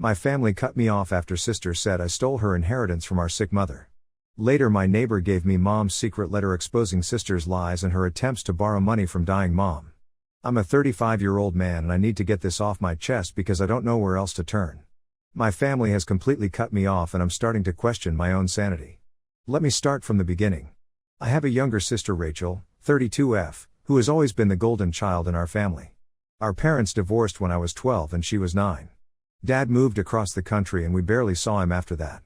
My family cut me off after sister said I stole her inheritance from our sick mother. Later my neighbor gave me mom's secret letter exposing sister's lies and her attempts to borrow money from dying mom. I'm a 35-year-old man and I need to get this off my chest because I don't know where else to turn. My family has completely cut me off and I'm starting to question my own sanity. Let me start from the beginning. I have a younger sister Rachel, 32F, who has always been the golden child in our family. Our parents divorced when I was 12 and she was 9. Dad moved across the country and we barely saw him after that.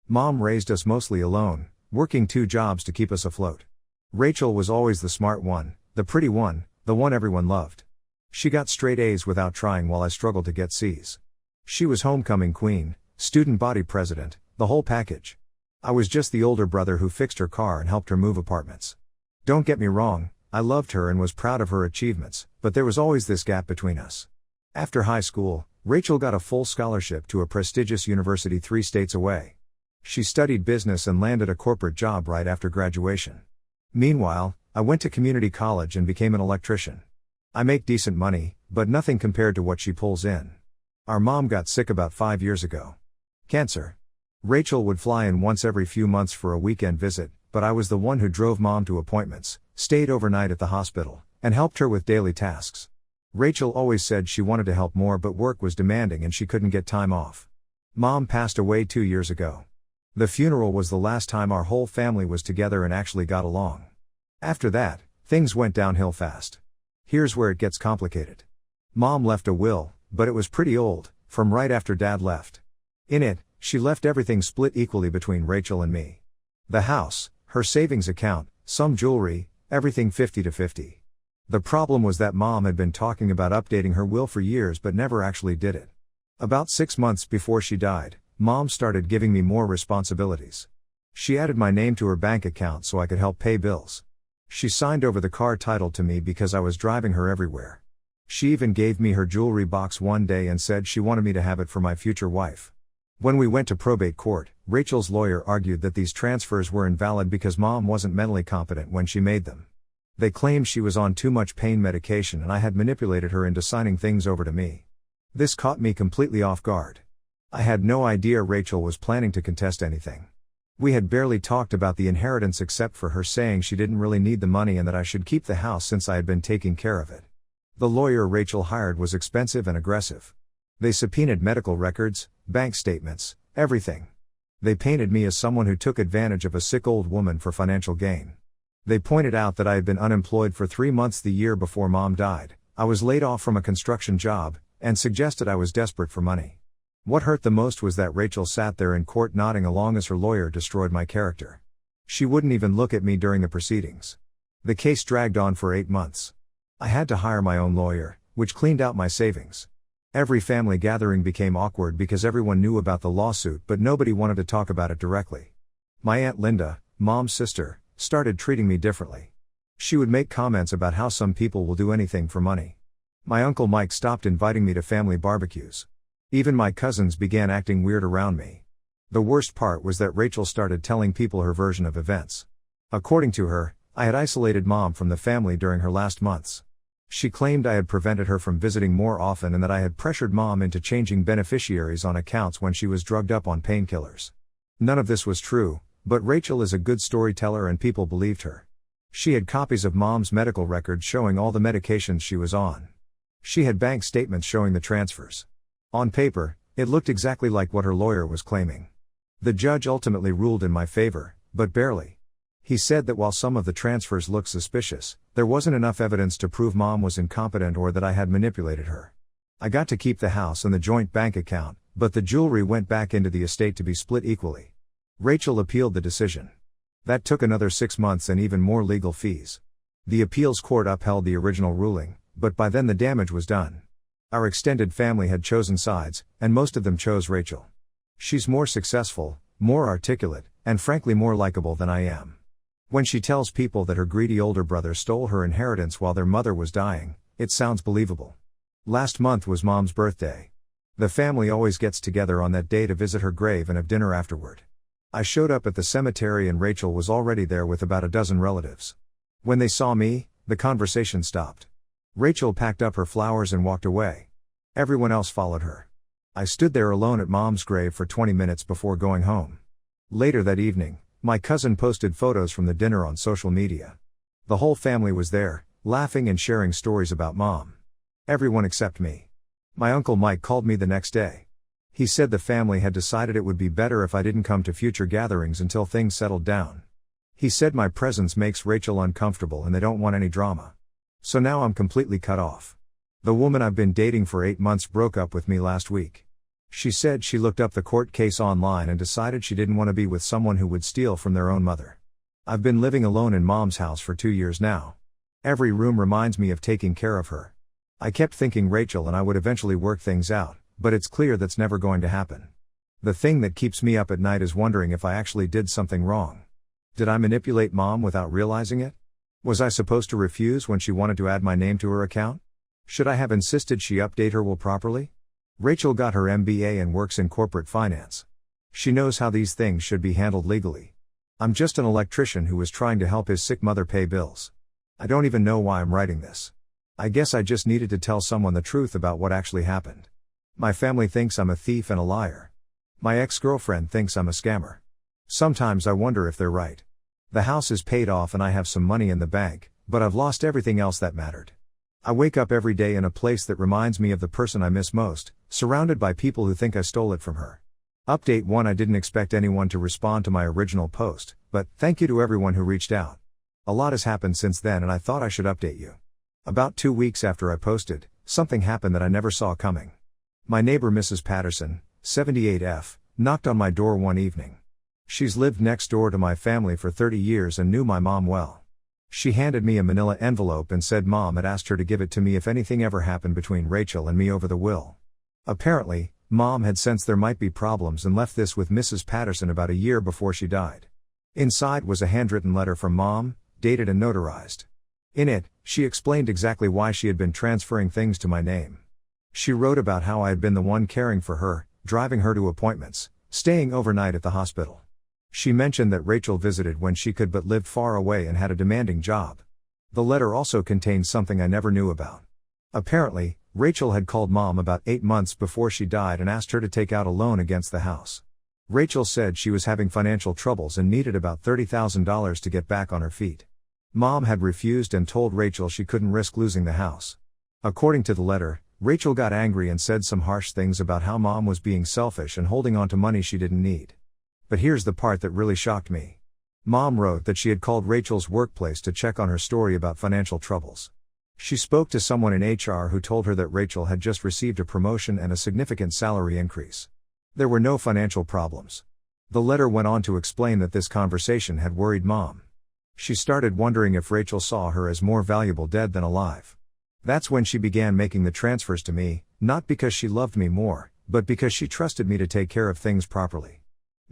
Mom raised us mostly alone, working 2 jobs to keep us afloat. Rachel was always the smart one, the pretty one, the one everyone loved. She got straight A's without trying while I struggled to get C's. She was homecoming queen, student body president, the whole package. I was just the older brother who fixed her car and helped her move apartments. Don't get me wrong, I loved her and was proud of her achievements, but there was always this gap between us. After high school, Rachel got a full scholarship to a prestigious university 3 states away. She studied business and landed a corporate job right after graduation. Meanwhile, I went to community college and became an electrician. I make decent money, but nothing compared to what she pulls in. Our mom got sick about 5 years ago. Cancer. Rachel would fly in once every few months for a weekend visit, but I was the one who drove mom to appointments, stayed overnight at the hospital, and helped her with daily tasks. Rachel always said she wanted to help more but work was demanding and she couldn't get time off. Mom passed away 2 years ago. The funeral was the last time our whole family was together and actually got along. After that, things went downhill fast. Here's where it gets complicated. Mom left a will, but it was pretty old, from right after Dad left. In it, she left everything split equally between Rachel and me. The house, her savings account, some jewelry, everything 50-50. The problem was that Mom had been talking about updating her will for years but never actually did it. About 6 months before she died, Mom started giving me more responsibilities. She added my name to her bank account so I could help pay bills. She signed over the car title to me because I was driving her everywhere. She even gave me her jewelry box one day and said she wanted me to have it for my future wife. When we went to probate court, Rachel's lawyer argued that these transfers were invalid because Mom wasn't mentally competent when she made them. They claimed she was on too much pain medication and I had manipulated her into signing things over to me. This caught me completely off guard. I had no idea Rachel was planning to contest anything. We had barely talked about the inheritance except for her saying she didn't really need the money and that I should keep the house since I had been taking care of it. The lawyer Rachel hired was expensive and aggressive. They subpoenaed medical records, bank statements, everything. They painted me as someone who took advantage of a sick old woman for financial gain. They pointed out that I had been unemployed for 3 months the year before Mom died, I was laid off from a construction job, and suggested I was desperate for money. What hurt the most was that Rachel sat there in court nodding along as her lawyer destroyed my character. She wouldn't even look at me during the proceedings. The case dragged on for 8 months. I had to hire my own lawyer, which cleaned out my savings. Every family gathering became awkward because everyone knew about the lawsuit but nobody wanted to talk about it directly. My Aunt Linda, Mom's sister, started treating me differently. She would make comments about how some people will do anything for money. My Uncle Mike stopped inviting me to family barbecues. Even my cousins began acting weird around me. The worst part was that Rachel started telling people her version of events. According to her, I had isolated Mom from the family during her last months. She claimed I had prevented her from visiting more often and that I had pressured Mom into changing beneficiaries on accounts when she was drugged up on painkillers. None of this was true, but Rachel is a good storyteller and people believed her. She had copies of Mom's medical records showing all the medications she was on. She had bank statements showing the transfers. On paper, it looked exactly like what her lawyer was claiming. The judge ultimately ruled in my favor, but barely. He said that while some of the transfers looked suspicious, there wasn't enough evidence to prove Mom was incompetent or that I had manipulated her. I got to keep the house and the joint bank account, but the jewelry went back into the estate to be split equally. Rachel appealed the decision. That took another 6 months and even more legal fees. The appeals court upheld the original ruling, but by then the damage was done. Our extended family had chosen sides, and most of them chose Rachel. She's more successful, more articulate, and frankly more likable than I am. When she tells people that her greedy older brother stole her inheritance while their mother was dying, it sounds believable. Last month was Mom's birthday. The family always gets together on that day to visit her grave and have dinner afterward. I showed up at the cemetery and Rachel was already there with about a dozen relatives. When they saw me, the conversation stopped. Rachel packed up her flowers and walked away. Everyone else followed her. I stood there alone at Mom's grave for 20 minutes before going home. Later that evening, my cousin posted photos from the dinner on social media. The whole family was there, laughing and sharing stories about Mom. Everyone except me. My Uncle Mike called me the next day. He said the family had decided it would be better if I didn't come to future gatherings until things settled down. He said my presence makes Rachel uncomfortable and they don't want any drama. So now I'm completely cut off. The woman I've been dating for 8 months broke up with me last week. She said she looked up the court case online and decided she didn't want to be with someone who would steal from their own mother. I've been living alone in Mom's house for 2 years now. Every room reminds me of taking care of her. I kept thinking Rachel and I would eventually work things out, but it's clear that's never going to happen. The thing that keeps me up at night is wondering if I actually did something wrong. Did I manipulate Mom without realizing it? Was I supposed to refuse when she wanted to add my name to her account? Should I have insisted she update her will properly? Rachel got her MBA and works in corporate finance. She knows how these things should be handled legally. I'm just an electrician who was trying to help his sick mother pay bills. I don't even know why I'm writing this. I guess I just needed to tell someone the truth about what actually happened. My family thinks I'm a thief and a liar. My ex-girlfriend thinks I'm a scammer. Sometimes I wonder if they're right. The house is paid off and I have some money in the bank, but I've lost everything else that mattered. I wake up every day in a place that reminds me of the person I miss most, surrounded by people who think I stole it from her. Update 1: I didn't expect anyone to respond to my original post, but thank you to everyone who reached out. A lot has happened since then and I thought I should update you. About 2 weeks after I posted, something happened that I never saw coming. My neighbor Mrs. Patterson, 78F, knocked on my door one evening. She's lived next door to my family for 30 years and knew my mom well. She handed me a manila envelope and said Mom had asked her to give it to me if anything ever happened between Rachel and me over the will. Apparently, Mom had sensed there might be problems and left this with Mrs. Patterson about a year before she died. Inside was a handwritten letter from Mom, dated and notarized. In it, she explained exactly why she had been transferring things to my name. She wrote about how I had been the one caring for her, driving her to appointments, staying overnight at the hospital. She mentioned that Rachel visited when she could but lived far away and had a demanding job. The letter also contained something I never knew about. Apparently, Rachel had called Mom about 8 months before she died and asked her to take out a loan against the house. Rachel said she was having financial troubles and needed about $30,000 to get back on her feet. Mom had refused and told Rachel she couldn't risk losing the house. According to the letter, Rachel got angry and said some harsh things about how Mom was being selfish and holding on to money she didn't need. But here's the part that really shocked me. Mom wrote that she had called Rachel's workplace to check on her story about financial troubles. She spoke to someone in HR who told her that Rachel had just received a promotion and a significant salary increase. There were no financial problems. The letter went on to explain that this conversation had worried Mom. She started wondering if Rachel saw her as more valuable dead than alive. That's when she began making the transfers to me, not because she loved me more, but because she trusted me to take care of things properly.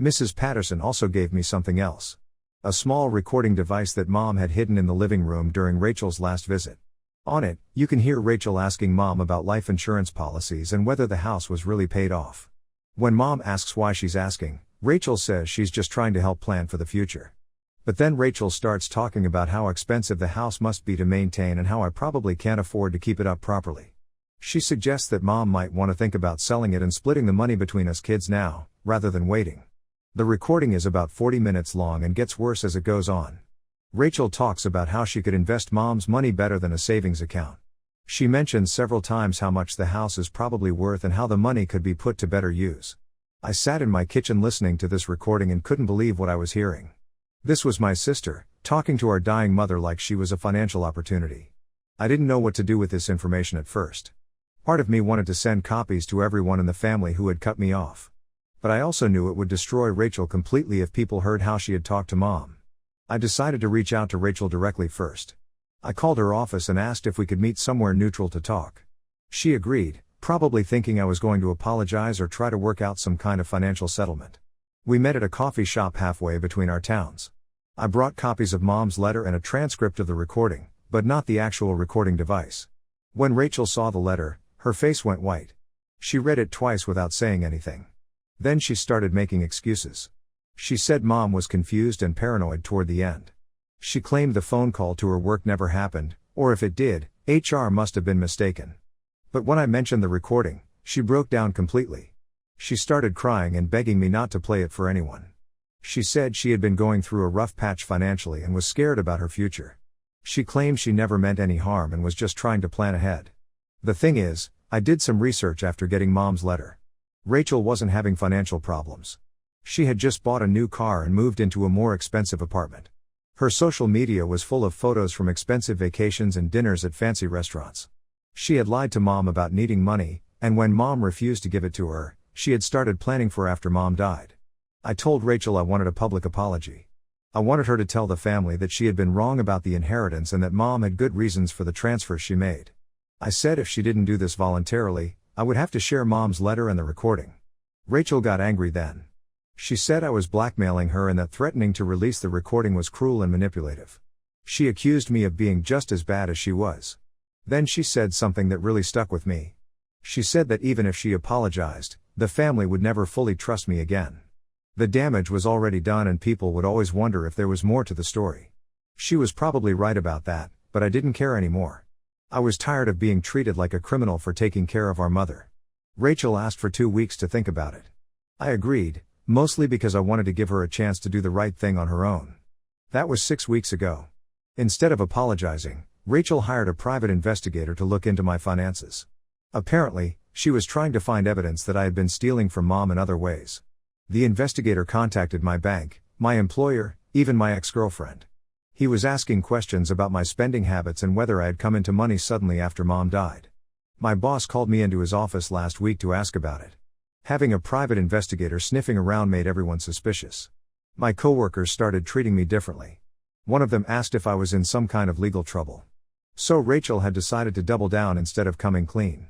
Mrs. Patterson also gave me something else. A small recording device that Mom had hidden in the living room during Rachel's last visit. On it, you can hear Rachel asking Mom about life insurance policies and whether the house was really paid off. When Mom asks why she's asking, Rachel says she's just trying to help plan for the future. But then Rachel starts talking about how expensive the house must be to maintain and how I probably can't afford to keep it up properly. She suggests that Mom might want to think about selling it and splitting the money between us kids now, rather than waiting. The recording is about 40 minutes long and gets worse as it goes on. Rachel talks about how she could invest Mom's money better than a savings account. She mentions several times how much the house is probably worth and how the money could be put to better use. I sat in my kitchen listening to this recording and couldn't believe what I was hearing. This was my sister, talking to our dying mother like she was a financial opportunity. I didn't know what to do with this information at first. Part of me wanted to send copies to everyone in the family who had cut me off. But I also knew it would destroy Rachel completely if people heard how she had talked to Mom. I decided to reach out to Rachel directly first. I called her office and asked if we could meet somewhere neutral to talk. She agreed, probably thinking I was going to apologize or try to work out some kind of financial settlement. We met at a coffee shop halfway between our towns. I brought copies of Mom's letter and a transcript of the recording, but not the actual recording device. When Rachel saw the letter, her face went white. She read it twice without saying anything. Then she started making excuses. She said Mom was confused and paranoid toward the end. She claimed the phone call to her work never happened, or if it did, HR must have been mistaken. But when I mentioned the recording, she broke down completely. She started crying and begging me not to play it for anyone. She said she had been going through a rough patch financially and was scared about her future. She claimed she never meant any harm and was just trying to plan ahead. The thing is, I did some research after getting Mom's letter. Rachel wasn't having financial problems. She had just bought a new car and moved into a more expensive apartment. Her social media was full of photos from expensive vacations and dinners at fancy restaurants. She had lied to Mom about needing money, and when Mom refused to give it to her, she had started planning for after Mom died. I told Rachel I wanted a public apology. I wanted her to tell the family that she had been wrong about the inheritance and that Mom had good reasons for the transfers she made. I said if she didn't do this voluntarily, I would have to share Mom's letter and the recording. Rachel got angry then. She said I was blackmailing her and that threatening to release the recording was cruel and manipulative. She accused me of being just as bad as she was. Then she said something that really stuck with me. She said that even if she apologized, the family would never fully trust me again. The damage was already done and people would always wonder if there was more to the story. She was probably right about that, but I didn't care anymore. I was tired of being treated like a criminal for taking care of our mother. Rachel asked for 2 weeks to think about it. I agreed, mostly because I wanted to give her a chance to do the right thing on her own. That was 6 weeks ago. Instead of apologizing, Rachel hired a private investigator to look into my finances. Apparently, she was trying to find evidence that I had been stealing from Mom in other ways. The investigator contacted my bank, my employer, even my ex-girlfriend. He was asking questions about my spending habits and whether I had come into money suddenly after Mom died. My boss called me into his office last week to ask about it. Having a private investigator sniffing around made everyone suspicious. My coworkers started treating me differently. One of them asked if I was in some kind of legal trouble. So Rachel had decided to double down instead of coming clean.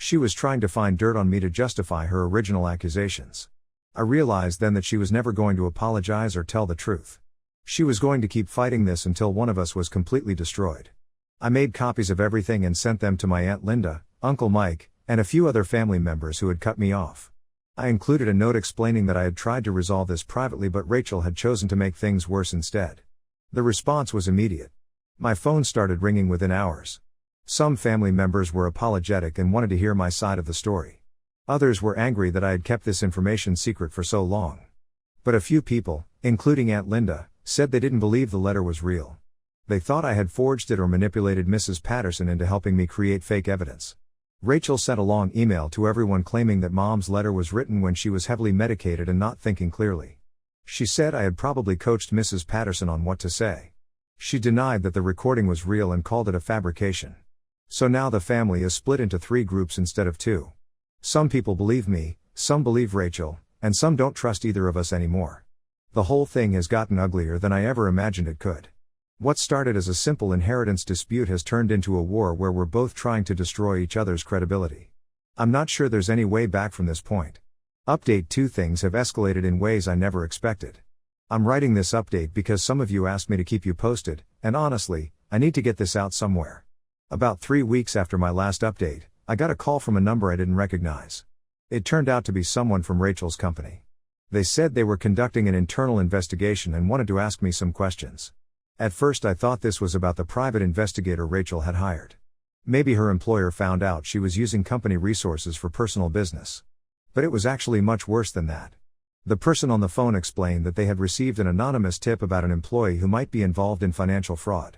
She was trying to find dirt on me to justify her original accusations. I realized then that she was never going to apologize or tell the truth. She was going to keep fighting this until one of us was completely destroyed. I made copies of everything and sent them to my Aunt Linda, Uncle Mike, and a few other family members who had cut me off. I included a note explaining that I had tried to resolve this privately but Rachel had chosen to make things worse instead. The response was immediate. My phone started ringing within hours. Some family members were apologetic and wanted to hear my side of the story. Others were angry that I had kept this information secret for so long. But a few people, including Aunt Linda, said they didn't believe the letter was real. They thought I had forged it or manipulated Mrs. Patterson into helping me create fake evidence. Rachel sent a long email to everyone claiming that Mom's letter was written when she was heavily medicated and not thinking clearly. She said I had probably coached Mrs. Patterson on what to say. She denied that the recording was real and called it a fabrication. So now the family is split into 3 groups instead of 2. Some people believe me, some believe Rachel, and some don't trust either of us anymore. The whole thing has gotten uglier than I ever imagined it could. What started as a simple inheritance dispute has turned into a war where we're both trying to destroy each other's credibility. I'm not sure there's any way back from this point. Update 2: things have escalated in ways I never expected. I'm writing this update because some of you asked me to keep you posted, and honestly, I need to get this out somewhere. About 3 weeks after my last update, I got a call from a number I didn't recognize. It turned out to be someone from Rachel's company. They said they were conducting an internal investigation and wanted to ask me some questions. At first I thought this was about the private investigator Rachel had hired. Maybe her employer found out she was using company resources for personal business. But it was actually much worse than that. The person on the phone explained that they had received an anonymous tip about an employee who might be involved in financial fraud.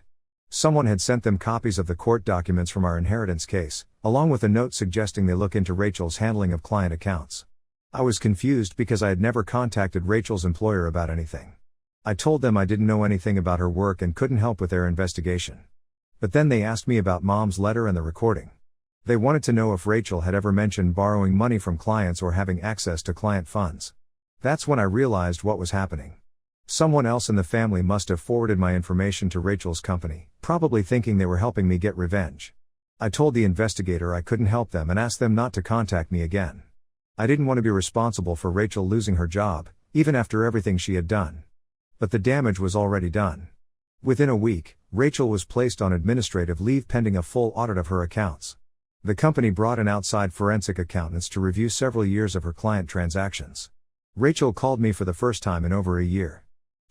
Someone had sent them copies of the court documents from our inheritance case, along with a note suggesting they look into Rachel's handling of client accounts. I was confused because I had never contacted Rachel's employer about anything. I told them I didn't know anything about her work and couldn't help with their investigation. But then they asked me about Mom's letter and the recording. They wanted to know if Rachel had ever mentioned borrowing money from clients or having access to client funds. That's when I realized what was happening. Someone else in the family must have forwarded my information to Rachel's company, probably thinking they were helping me get revenge. I told the investigator I couldn't help them and asked them not to contact me again. I didn't want to be responsible for Rachel losing her job, even after everything she had done. But the damage was already done. Within a week, Rachel was placed on administrative leave pending a full audit of her accounts. The company brought in outside forensic accountants to review several years of her client transactions. Rachel called me for the first time in over a year.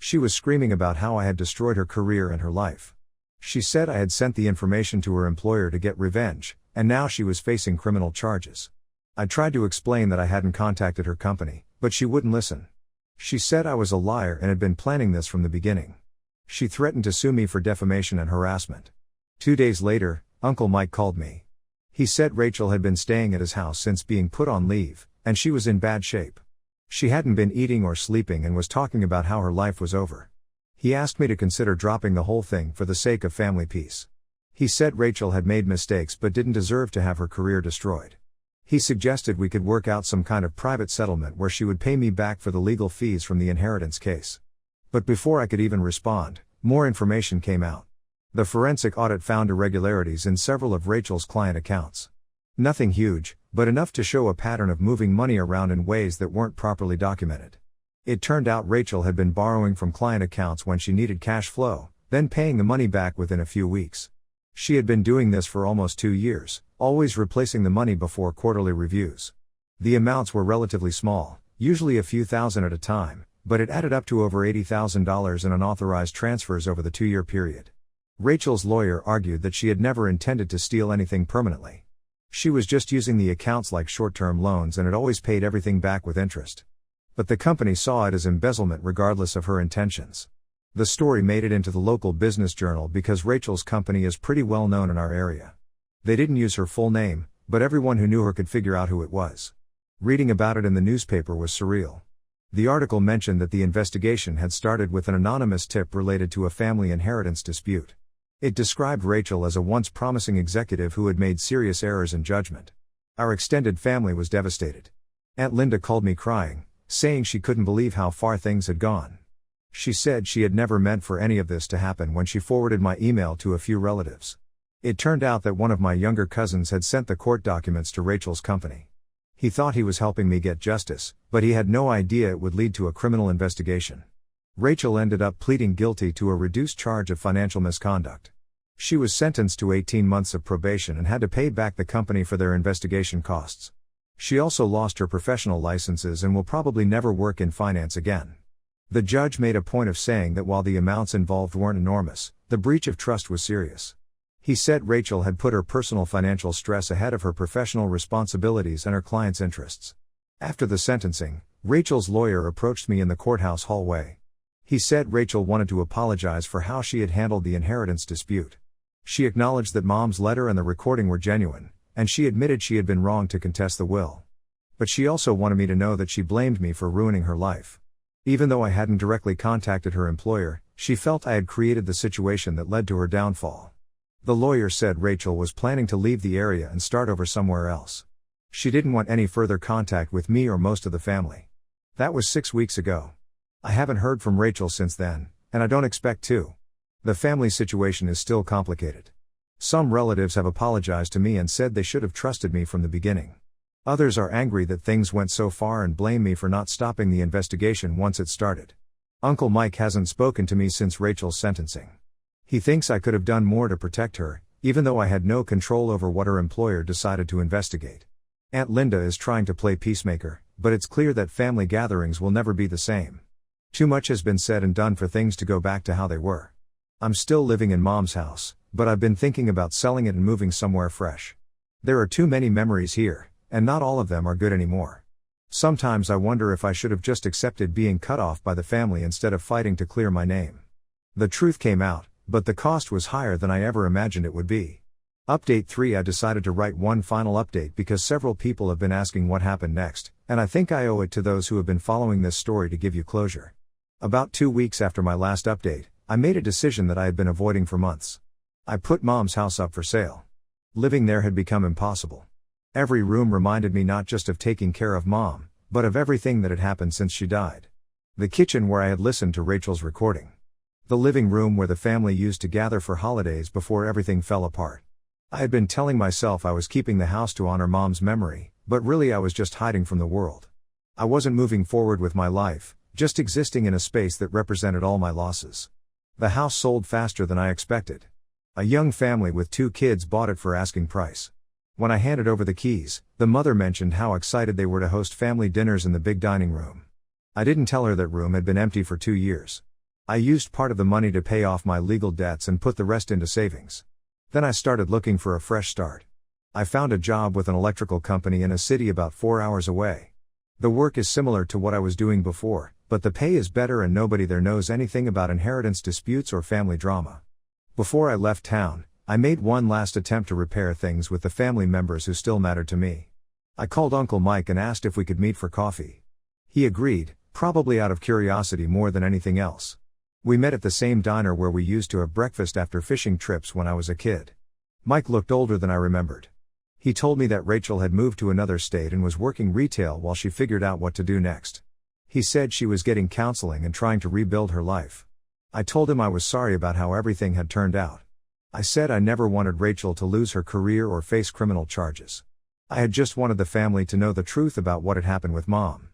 She was screaming about how I had destroyed her career and her life. She said I had sent the information to her employer to get revenge, and now she was facing criminal charges. I tried to explain that I hadn't contacted her company, but she wouldn't listen. She said I was a liar and had been planning this from the beginning. She threatened to sue me for defamation and harassment. 2 days later, Uncle Mike called me. He said Rachel had been staying at his house since being put on leave, and she was in bad shape. She hadn't been eating or sleeping and was talking about how her life was over. He asked me to consider dropping the whole thing for the sake of family peace. He said Rachel had made mistakes but didn't deserve to have her career destroyed. He suggested we could work out some kind of private settlement where she would pay me back for the legal fees from the inheritance case. But before I could even respond, more information came out. The forensic audit found irregularities in several of Rachel's client accounts. Nothing huge, but enough to show a pattern of moving money around in ways that weren't properly documented. It turned out Rachel had been borrowing from client accounts when she needed cash flow, then paying the money back within a few weeks. She had been doing this for almost 2 years, always replacing the money before quarterly reviews. The amounts were relatively small, usually a few thousand at a time, but it added up to over $80,000 in unauthorized transfers over the 2-year period. Rachel's lawyer argued that she had never intended to steal anything permanently. She was just using the accounts like short-term loans and had always paid everything back with interest. But the company saw it as embezzlement regardless of her intentions. The story made it into the local business journal because Rachel's company is pretty well known in our area. They didn't use her full name, but everyone who knew her could figure out who it was. Reading about it in the newspaper was surreal. The article mentioned that the investigation had started with an anonymous tip related to a family inheritance dispute. It described Rachel as a once promising executive who had made serious errors in judgment. Our extended family was devastated. Aunt Linda called me crying, saying she couldn't believe how far things had gone. She said she had never meant for any of this to happen when she forwarded my email to a few relatives. It turned out that one of my younger cousins had sent the court documents to Rachel's company. He thought he was helping me get justice, but he had no idea it would lead to a criminal investigation. Rachel ended up pleading guilty to a reduced charge of financial misconduct. She was sentenced to 18 months of probation and had to pay back the company for their investigation costs. She also lost her professional licenses and will probably never work in finance again. The judge made a point of saying that while the amounts involved weren't enormous, the breach of trust was serious. He said Rachel had put her personal financial stress ahead of her professional responsibilities and her client's interests. After the sentencing, Rachel's lawyer approached me in the courthouse hallway. He said Rachel wanted to apologize for how she had handled the inheritance dispute. She acknowledged that Mom's letter and the recording were genuine, and she admitted she had been wrong to contest the will. But she also wanted me to know that she blamed me for ruining her life. Even though I hadn't directly contacted her employer, she felt I had created the situation that led to her downfall. The lawyer said Rachel was planning to leave the area and start over somewhere else. She didn't want any further contact with me or most of the family. That was 6 weeks ago. I haven't heard from Rachel since then, and I don't expect to. The family situation is still complicated. Some relatives have apologized to me and said they should have trusted me from the beginning. Others are angry that things went so far and blame me for not stopping the investigation once it started. Uncle Mike hasn't spoken to me since Rachel's sentencing. He thinks I could have done more to protect her, even though I had no control over what her employer decided to investigate. Aunt Linda is trying to play peacemaker, but it's clear that family gatherings will never be the same. Too much has been said and done for things to go back to how they were. I'm still living in Mom's house, but I've been thinking about selling it and moving somewhere fresh. There are too many memories here, and not all of them are good anymore. Sometimes I wonder if I should have just accepted being cut off by the family instead of fighting to clear my name. The truth came out, but the cost was higher than I ever imagined it would be. Update 3. I decided to write one final update because several people have been asking what happened next, and I think I owe it to those who have been following this story to give you closure. About 2 weeks after my last update, I made a decision that I had been avoiding for months. I put Mom's house up for sale. Living there had become impossible. Every room reminded me not just of taking care of Mom, but of everything that had happened since she died. The kitchen where I had listened to Rachel's recording. The living room where the family used to gather for holidays before everything fell apart. I had been telling myself I was keeping the house to honor Mom's memory, but really I was just hiding from the world. I wasn't moving forward with my life, just existing in a space that represented all my losses. The house sold faster than I expected. A young family with 2 kids bought it for asking price. When I handed over the keys, the mother mentioned how excited they were to host family dinners in the big dining room. I didn't tell her that room had been empty for 2 years. I used part of the money to pay off my legal debts and put the rest into savings. Then I started looking for a fresh start. I found a job with an electrical company in a city about 4 hours away. The work is similar to what I was doing before, but the pay is better and nobody there knows anything about inheritance disputes or family drama. Before I left town, I made one last attempt to repair things with the family members who still mattered to me. I called Uncle Mike and asked if we could meet for coffee. He agreed, probably out of curiosity more than anything else. We met at the same diner where we used to have breakfast after fishing trips when I was a kid. Mike looked older than I remembered. He told me that Rachel had moved to another state and was working retail while she figured out what to do next. He said she was getting counseling and trying to rebuild her life. I told him I was sorry about how everything had turned out. I said I never wanted Rachel to lose her career or face criminal charges. I had just wanted the family to know the truth about what had happened with Mom.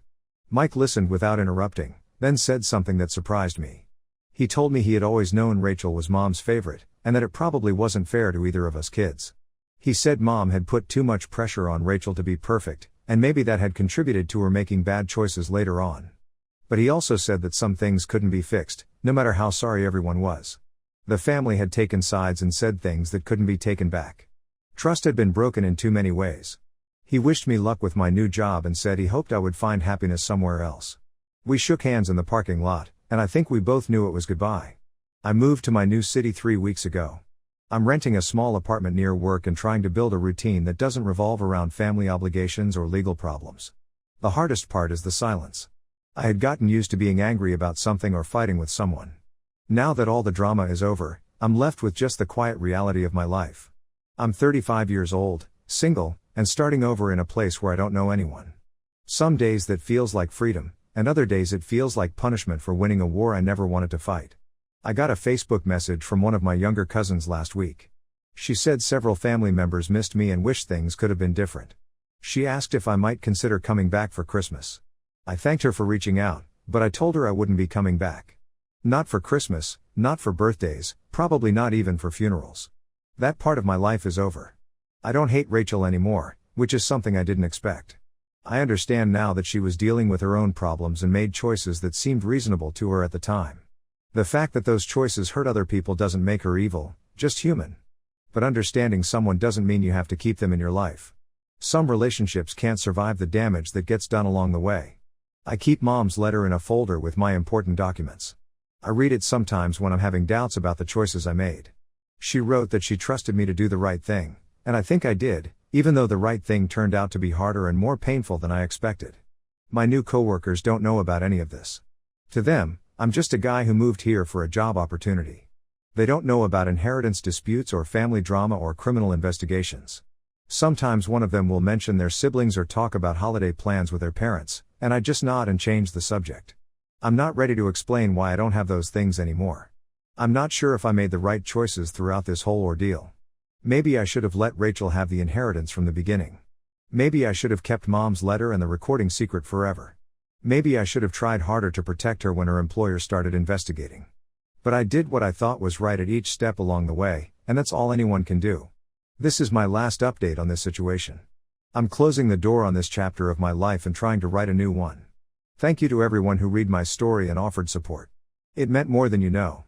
Mike listened without interrupting, then said something that surprised me. He told me he had always known Rachel was Mom's favorite, and that it probably wasn't fair to either of us kids. He said Mom had put too much pressure on Rachel to be perfect, and maybe that had contributed to her making bad choices later on. But he also said that some things couldn't be fixed, no matter how sorry everyone was. The family had taken sides and said things that couldn't be taken back. Trust had been broken in too many ways. He wished me luck with my new job and said he hoped I would find happiness somewhere else. We shook hands in the parking lot, and I think we both knew it was goodbye. I moved to my new city 3 weeks ago. I'm renting a small apartment near work and trying to build a routine that doesn't revolve around family obligations or legal problems. The hardest part is the silence. I had gotten used to being angry about something or fighting with someone. Now that all the drama is over, I'm left with just the quiet reality of my life. I'm 35 years old, single, and starting over in a place where I don't know anyone. Some days that feels like freedom, and other days it feels like punishment for winning a war I never wanted to fight. I got a Facebook message from one of my younger cousins last week. She said several family members missed me and wished things could have been different. She asked if I might consider coming back for Christmas. I thanked her for reaching out, but I told her I wouldn't be coming back. Not for Christmas, not for birthdays, probably not even for funerals. That part of my life is over. I don't hate Rachel anymore, which is something I didn't expect. I understand now that she was dealing with her own problems and made choices that seemed reasonable to her at the time. The fact that those choices hurt other people doesn't make her evil, just human. But understanding someone doesn't mean you have to keep them in your life. Some relationships can't survive the damage that gets done along the way. I keep Mom's letter in a folder with my important documents. I read it sometimes when I'm having doubts about the choices I made. She wrote that she trusted me to do the right thing, and I think I did, even though the right thing turned out to be harder and more painful than I expected. My new coworkers don't know about any of this. To them, I'm just a guy who moved here for a job opportunity. They don't know about inheritance disputes or family drama or criminal investigations. Sometimes one of them will mention their siblings or talk about holiday plans with their parents, and I just nod and change the subject. I'm not ready to explain why I don't have those things anymore. I'm not sure if I made the right choices throughout this whole ordeal. Maybe I should have let Rachel have the inheritance from the beginning. Maybe I should have kept Mom's letter and the recording secret forever. Maybe I should have tried harder to protect her when her employer started investigating. But I did what I thought was right at each step along the way, and that's all anyone can do. This is my last update on this situation. I'm closing the door on this chapter of my life and trying to write a new one. Thank you to everyone who read my story and offered support. It meant more than you know.